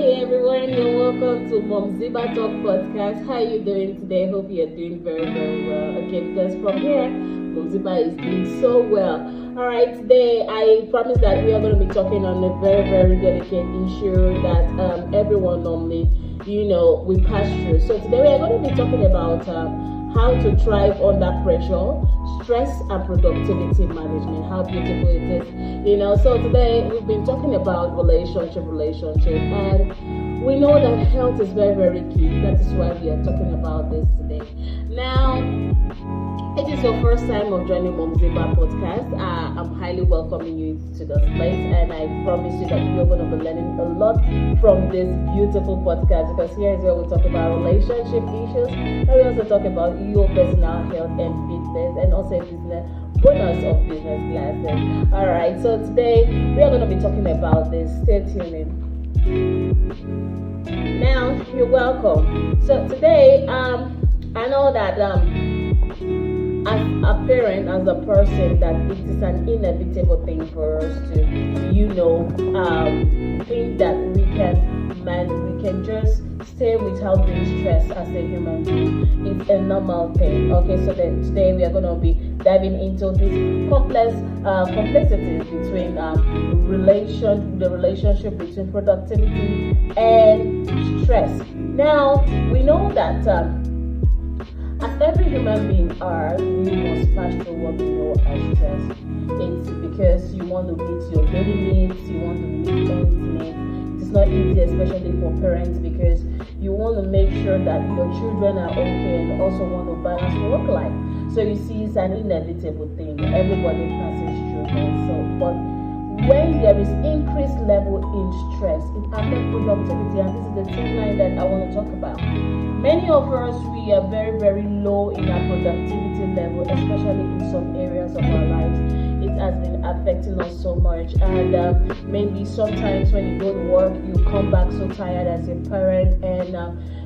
everyone, you're welcome to Mumzibah Podcast. How are you doing today? Hope you're doing very, very well. Okay, because from here, Mumzibah is doing so well. Alright, today I promise that we are going to be talking on a very, very delicate issue that everyone normally, we pass through. So today we are going to be talking about how to thrive under pressure, stress and productivity management. How beautiful it is. So today we've been talking about relationship, and we know that health is very, very key. That is why we are talking about this today. Now, it is your first time of joining Mumzibah Podcast. I'm highly welcoming you to this place, and I promise you that you're going to be learning a lot from this beautiful podcast, because here is where we talk about relationship issues, and we also talk about your personal health and fitness, and also business bonus of business classes. All right, so today we are going to be talking about this. Stay tuned in. Now, you're welcome. So today, I know that as a parent, as a person, that it is an inevitable thing for us to, think that we can just stay without being stressed as a human being. It's a normal thing. Okay, so then today we are going to be diving into these complexities between the relationship between productivity and stress. Now, we know that as every human being are, we must pass through what we know as stress. It's because you want to meet your daily needs, you want to meet parents' needs. It's not easy, especially for parents, because you want to make sure that your children are okay, and also want to balance work life. So you see, it's an inevitable thing. Everybody passes through that. But when there is increased level in stress, it affects productivity, and this is the thing line that I want to talk about. Many of us, we are very, very low in our productivity level, especially in some areas of our lives. It has been affecting us so much, and maybe sometimes when you go to work, you come back so tired as a parent, and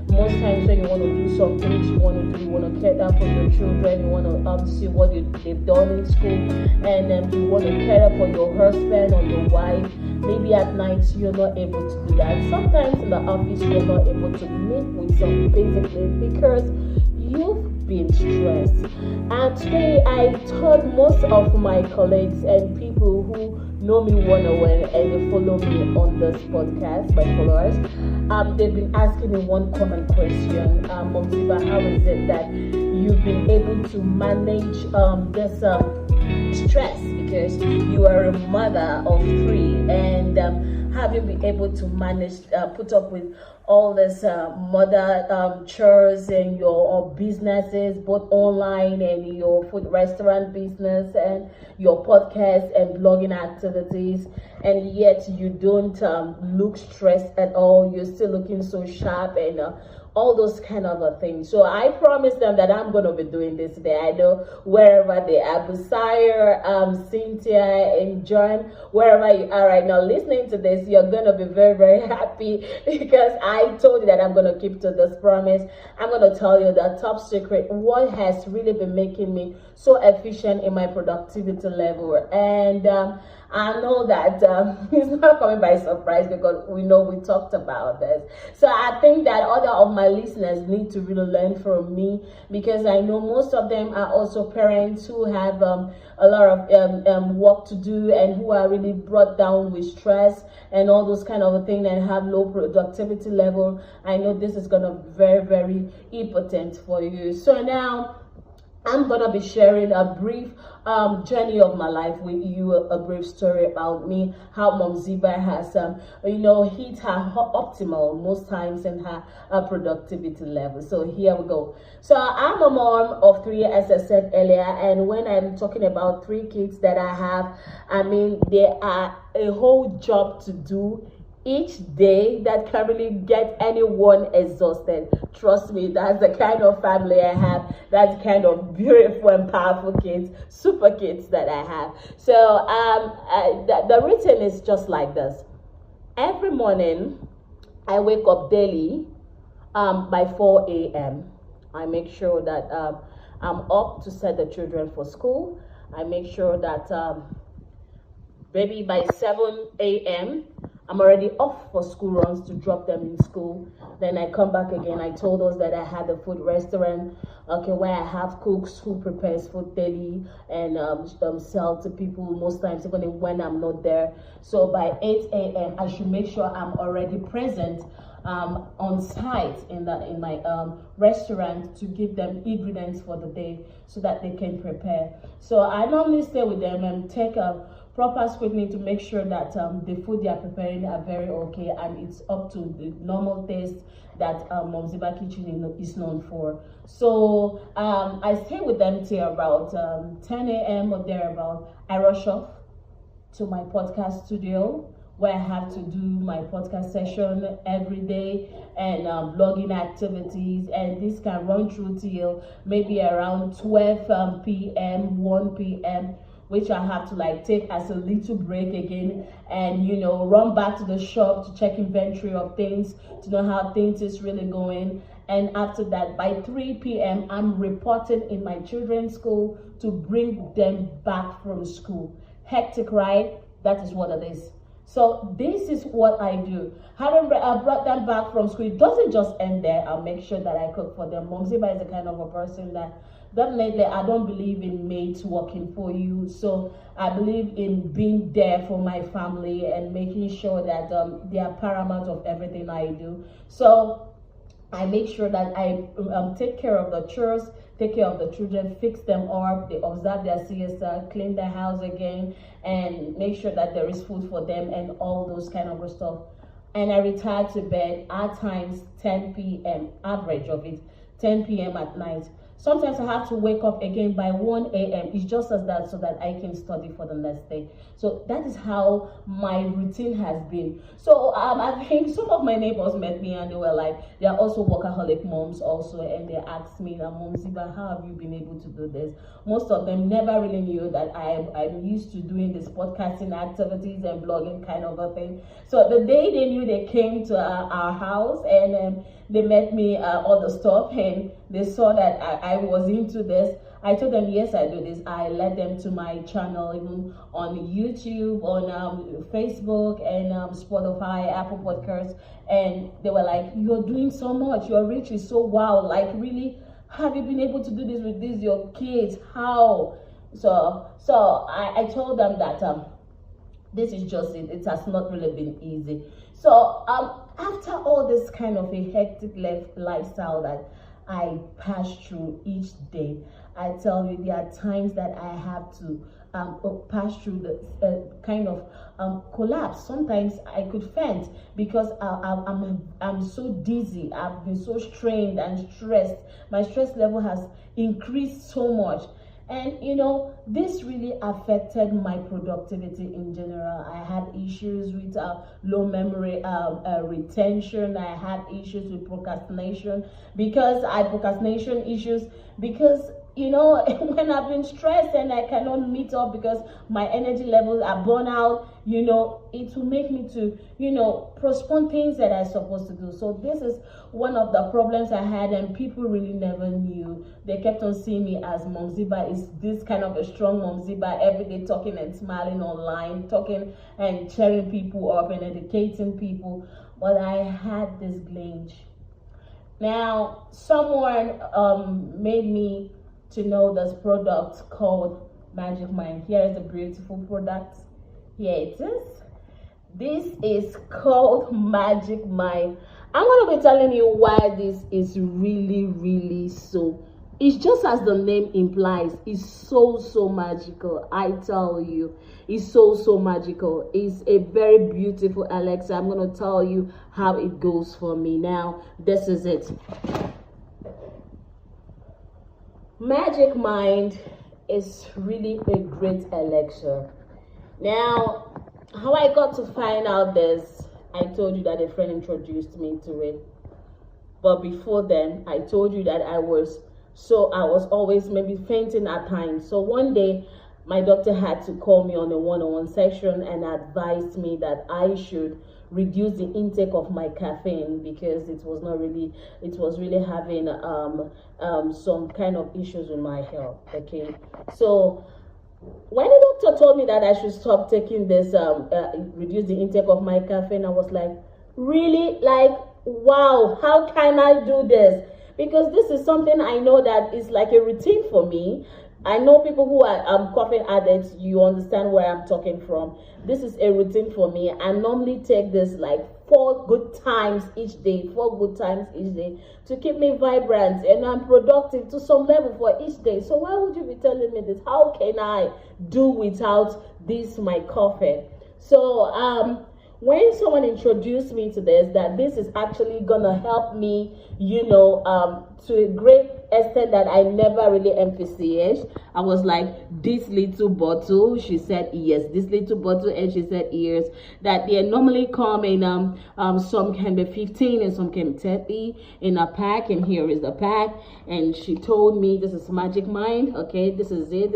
most times when you want to do some things you want to care for your children, you want to see what they've done in school, and you want to care for your husband or your wife. Maybe at night you're not able to do that. Sometimes in the office you're not able to meet with some basic needs because you've been stressed. And today I told most of my colleagues and people who know me one-on-one and they follow me on this podcast, my followers, they've been asking me one common question. Mumzibah, how is it that you've been able to manage this stress, because you are a mother of 3, and have you been able to manage put up with all this mother chores and your businesses, both online and your food restaurant business and your podcast and blogging activities, and yet you don't look stressed at all? You're still looking so sharp and all those kind of things. So I promised them that I'm going to be doing this today. I know wherever they are, Busair, Cynthia, and John, wherever you are right now listening to this, you're going to be very, very happy, because I told you that I'm going to keep to this promise. I'm going to tell you the top secret, what has really been making me so efficient in my productivity level. And I know that it's not coming by surprise, because we know we talked about this. So I think that other of my listeners need to really learn from me, because I know most of them are also parents who have a lot of work to do, and who are really brought down with stress and all those kind of things, and have low productivity level. I know this is going to be very, very important for you. So now I'm going to be sharing a brief journey of my life with you, a brief story about me, how Mumzibah has, hit her optimal most times in her productivity level. So here we go. So I'm a mom of 3, as I said earlier, and when I'm talking about 3 kids that I have, I mean, there are a whole job to do each day that can really get anyone exhausted. Trust me, that's the kind of family I have. That's the kind of beautiful and powerful kids, super kids that I have. So the routine is just like this. Every morning, I wake up daily by 4 a.m. I make sure that I'm up to set the children for school. I make sure that maybe by 7 a.m., I'm already off for school runs to drop them in school. Then I come back again. I told us that I had a food restaurant, okay, where I have cooks who prepares food daily and sell to people most times, even when I'm not there. So by 8 a.m., I should make sure I'm already present on site in my restaurant to give them ingredients for the day so that they can prepare. So I normally stay with them and take a proper scrutiny to make sure that the food they are preparing are very okay and it's up to the normal taste that Mumzibah Kitchen is known for. So I stay with them till about 10 a.m. or thereabout. I rush off to my podcast studio where I have to do my podcast session every day and blogging activities, and this can run through till maybe around 12 p.m., 1 p.m., which I have to like take as a little break again and run back to the shop to check inventory of things, to know how things is really going. And after that, by 3 p.m., I'm reporting in my children's school to bring them back from school. Hectic, right? That is what it is. So this is what I do. Having brought them back from school, it doesn't just end there. I'll make sure that I cook for them. Mumzibah is the kind of a person that definitely, I don't believe in mates working for you. So I believe in being there for my family and making sure that they are paramount of everything I do. So I make sure that I take care of the chores, take care of the children, fix them up, they observe their siesta, clean their house again, and make sure that there is food for them and all those kind of stuff. And I retire to bed at times 10 p.m., average of it, 10 p.m. at night. Sometimes I have to wake up again by 1 a.m. It's just as that so that I can study for the next day. So that is how my routine has been. So I think some of my neighbors met me and they were like, they are also workaholic moms also, and they asked me, Mumzibah, how have you been able to do this? Most of them never really knew that I'm used to doing this podcasting activities and blogging kind of a thing. So the day they knew, they came to our house and they met me all the stuff, and they saw that I was into this. I told them, yes, I do this. I led them to my channel, even on YouTube, on Facebook, and Spotify, Apple Podcasts, and they were like, you're doing so much, your reach is so wow, like really, have you been able to do this with your kids? How? So I told them that this is just it. It has not really been easy. So after all this kind of a hectic lifestyle that I pass through each day, I tell you, there are times that I have to pass through the kind of collapse. Sometimes I could faint because I'm so dizzy. I've been so strained and stressed. My stress level has increased so much. And this really affected my productivity in general. I had issues with low memory retention. I had issues with procrastination because when I've been stressed and I cannot meet up because my energy levels are burnt out, it will make me to, postpone things that I'm supposed to do. So this is one of the problems I had, and people really never knew. They kept on seeing me as Mumzibah is this kind of a strong Mumzibah, every day talking and smiling online, talking and cheering people up and educating people. But I had this glitch. Now, someone made me to know this product called Magic Mind. Here is a beautiful product. Here it is. This is called Magic Mind. I'm going to be telling you why this is really, really so. It's just as the name implies. It's so magical. I tell you, it's so magical. It's a very beautiful elixir. I'm going to tell you how it goes for me. Now, this is it. Magic Mind is really a great elixir. Now, how I got to find out this, I told you that a friend introduced me to it. But before then, I told you that I was always maybe fainting at times. So one day, my doctor had to call me on a one-on-one session and advised me that I should reduce the intake of my caffeine because it was really having some kind of issues with my health. Okay, so When the doctor told me that I should stop taking this, reduce the intake of my caffeine, I was like, really? Like, wow, how can I do this? Because this is something I know that is like a routine for me. I know people who are caffeine addicts, you understand where I'm talking from. This is a routine for me. I normally take this like 4 good times each day to keep me vibrant and I'm productive to some level for each day. So why would you be telling me this? How can I do without this, my coffee? So when someone introduced me to this, that this is actually gonna help me, to a great extent that I never really emphasized. I was like, this little bottle, she said yes, this little bottle, and she said yes, that they normally come in some can be 15 and some can be 30 in a pack, and here is the pack. And she told me this is Magic Mind. Okay, this is it,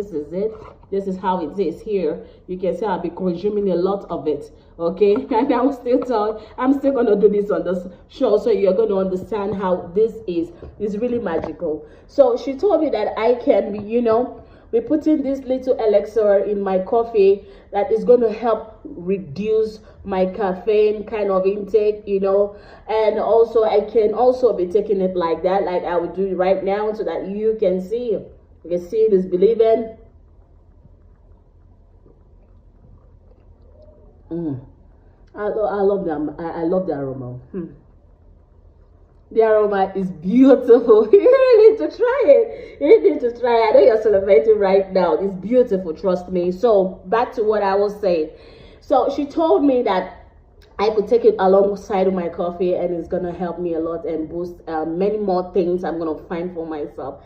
this is how it is here. You can see I'll be consuming a lot of it. Okay, and I'm still gonna do this on the show, so you're gonna understand how this is. It's really magical. So she told me that I can be putting this little elixir in my coffee that is going to help reduce my caffeine kind of intake, and also I can also be taking it like that, like I would do it right now, so that you can see. You can see it is believing. I love them. I love the aroma. The aroma is beautiful. You really need to try it. You need to try it. I know you're celebrating right now. It's beautiful, trust me. So back to what I was saying. So she told me that I could take it alongside of my coffee, and it's gonna help me a lot and boost many more things I'm gonna find for myself.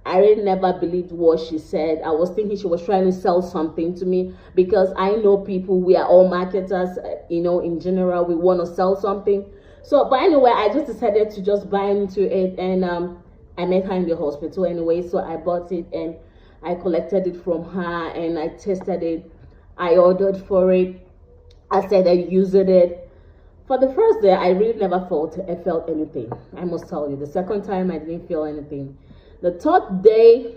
I really never believed what she said. I was thinking she was trying to sell something to me, because I know people, we are all marketers, in general, we want to sell something. So, but anyway, I just decided to just buy into it, and I met her in the hospital anyway, so I bought it and I collected it from her and I tested it. I ordered for it. I started using it. For the first day, I really never felt anything. I must tell you. The second time, I didn't feel anything. The third day,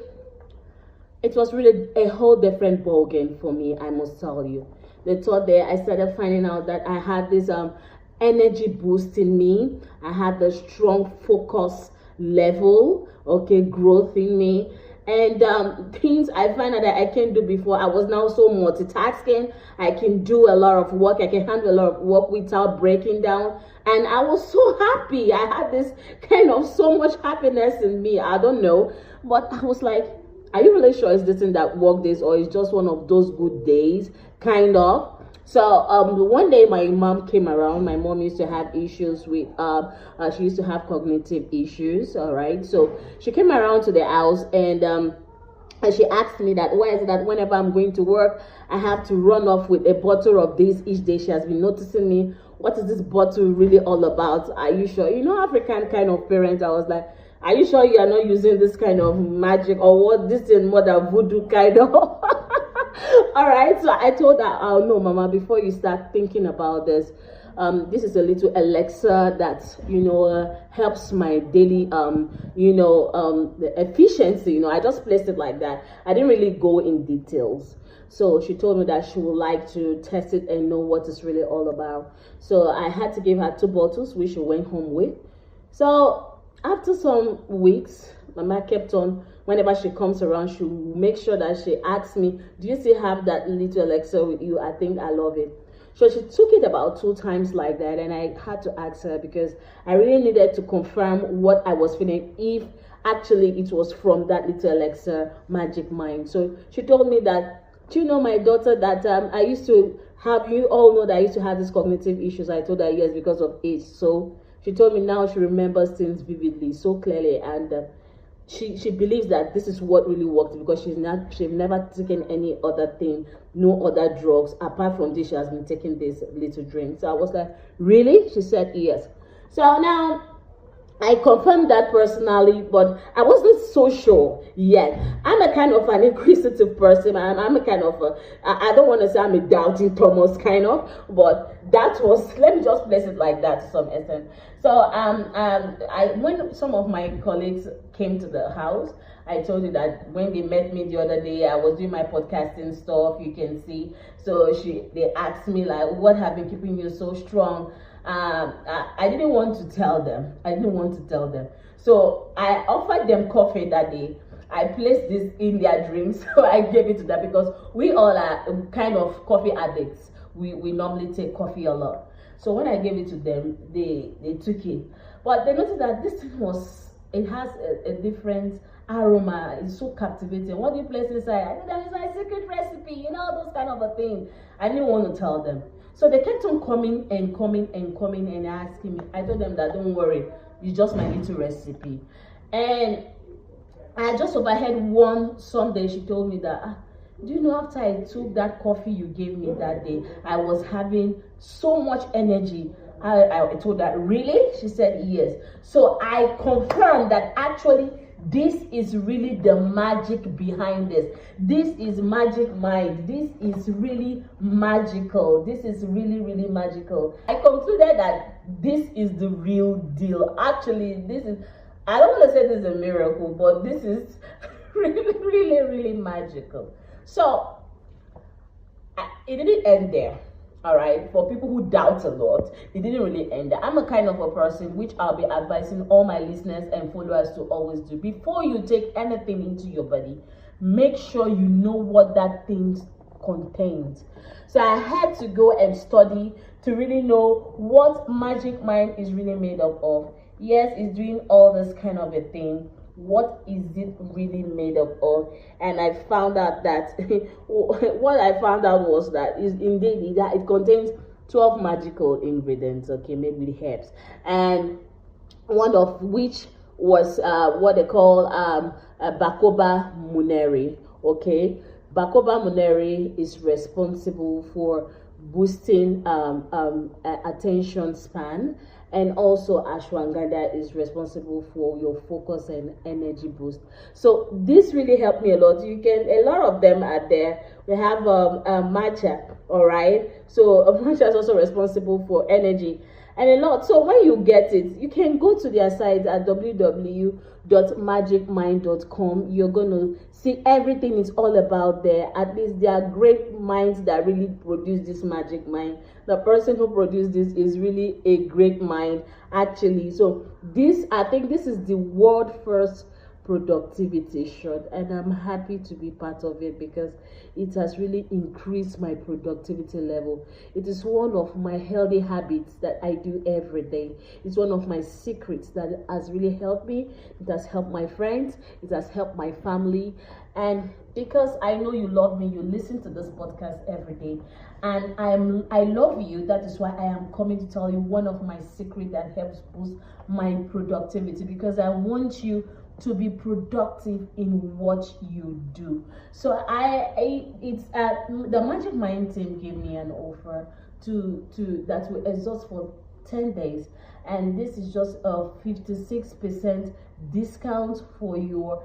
it was really a whole different ballgame for me, I must tell you. The third day, I started finding out that I had this energy boost in me. I had the strong focus level, growth in me. And things I find out that I can't do before. I was now so multitasking. I can do a lot of work. I can handle a lot of work without breaking down. And I was so happy. I had this kind of so much happiness in me. I don't know. But I was like, are you really sure it's this thing that work days, or it's just one of those good days? Kind of. So one day my mom came around. My mom used to have issues with, she used to have cognitive issues, all right? So she came around to the house, and she asked me that, why is it that whenever I'm going to work, I have to run off with a bottle of this each day? She has been noticing me. What is this bottle really all about? Are you sure? African kind of parents, I was like, are you sure you are not using this kind of magic, or what? This is more than voodoo kind of. All right, so I told her, oh no, Mama, before you start thinking about this, this is a little elixir that helps my daily the efficiency. I just placed it like that. I didn't really go in details. So she told me that she would like to test it and know what it's really all about. So I had to give her 2 bottles, which she went home with. So after some weeks, Mama kept on. Whenever she comes around, she'll make sure that she asks me, do you still have that little elixir with you? I think I love it. So she took it about 2 times like that, and I had to ask her, because I really needed to confirm what I was feeling, if actually it was from that little elixir, Magic Mind. So she told me that, do you know, my daughter, that I used to have, you all know that I used to have these cognitive issues. I told her yes, because of age. So she told me now she remembers things vividly, so clearly, and she believes that this is what really worked, because she's never taken any other thing, no other drugs apart from this. She has been taking this little drink. So I was like, really? She said yes. So now I confirmed that personally, but I wasn't so sure yet. I'm a kind of an inquisitive person, and I'm a kind of I don't want to say I'm a doubting Thomas kind of, but that was, let me just place it like that to some extent. So I when some of my colleagues came to the house, I told you that when they met me the other day, I was doing my podcasting stuff. You can see. So they asked me like, what have been keeping you so strong? I didn't want to tell them. So I offered them coffee that day. I placed this in their drinks, so I gave it to them because we all are kind of coffee addicts. We normally take coffee a lot. So when I gave it to them, they took it. But they noticed that this thing it has a different aroma. It's so captivating. What do you place inside? I said, that is my secret recipe, those kind of a thing. I didn't want to tell them. So they kept on coming and asking me. I told them that don't worry, it's just my little recipe. And I just overheard one Sunday. She told me that, do you know, after I took that coffee you gave me that day, I was having so much energy. I told her, really? She said, yes. So I confirmed that actually this is really the magic behind this. This is magic mind. This is really magical. This is really, really magical. I concluded that this is the real deal. Actually, I don't want to say this is a miracle, but this is really, really, really magical. So it didn't end there. All right, for people who doubt a lot, it didn't really end there. I'm a kind of a person which I'll be advising all my listeners and followers to always do. Before you take anything into your body, make sure you know what that thing contains. So I had to go and study to really know what Magic Mind is really made up of. Yes, it's doing all this kind of a thing. What is it really made up of? And I found out that what I found out was that is indeed that it contains 12 magical ingredients, okay, made with herbs, and one of which was what they call Bacoba Muneri. Okay, Bacoba Muneri is responsible for boosting attention span, and also ashwagandha is responsible for your focus and energy boost. So this really helped me a lot. A lot of them are there. We have matcha, all right. So matcha is also responsible for energy and a lot. So when you get it, you can go to their site at www.magicmind.com. You're going to see everything is all about there. At least there are great minds that really produce this Magic Mind. The person who produced this is really a great mind, actually. So I think this is the world first productivity shot, and I'm happy to be part of it because it has really increased my productivity level. It is one of my healthy habits that I do every day. It's one of my secrets that has really helped me. It has helped my friends, it has helped my family, and because I know you love me, you listen to this podcast every day, and I love you. That is why I am coming to tell you one of my secrets that helps boost my productivity, because I want you to be productive in what you do. So the Magic Mind team gave me an offer that will exhaust for 10 days, and this is just a 56% discount for your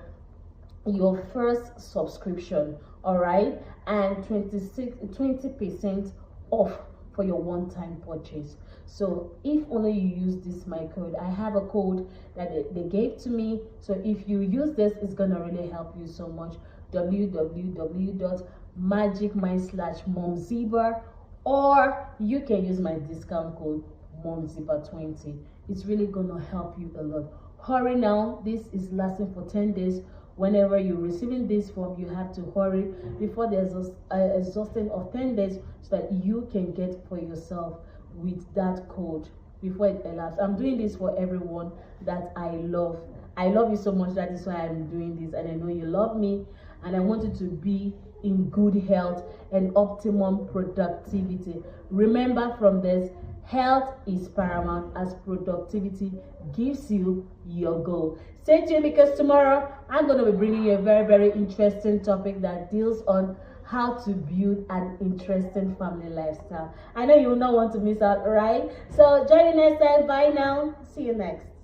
first subscription, all right, and 20% off for your one-time purchase. So if only you use this my code, I have a code that they gave to me. So if you use this, it's gonna really help you so much. www.magicmind/Mumzibah, or you can use my discount code Mumzibah20. It's really gonna help you a lot. Hurry now, this is lasting for 10 days. Whenever you're receiving this form, you have to hurry before there's exhaustion of 10 days so that you can get for yourself with that code before it elapses. I'm doing this for everyone that I love. I love you so much. That is why I'm doing this, and I know you love me, and I want you to be in good health and optimum productivity. Remember from this, health is paramount as productivity gives you your goal. Stay tuned, because tomorrow I'm going to be bringing you a very, very interesting topic that deals on how to build an interesting family lifestyle. I know you will not want to miss out, right? So join you next time. Bye now. See you next.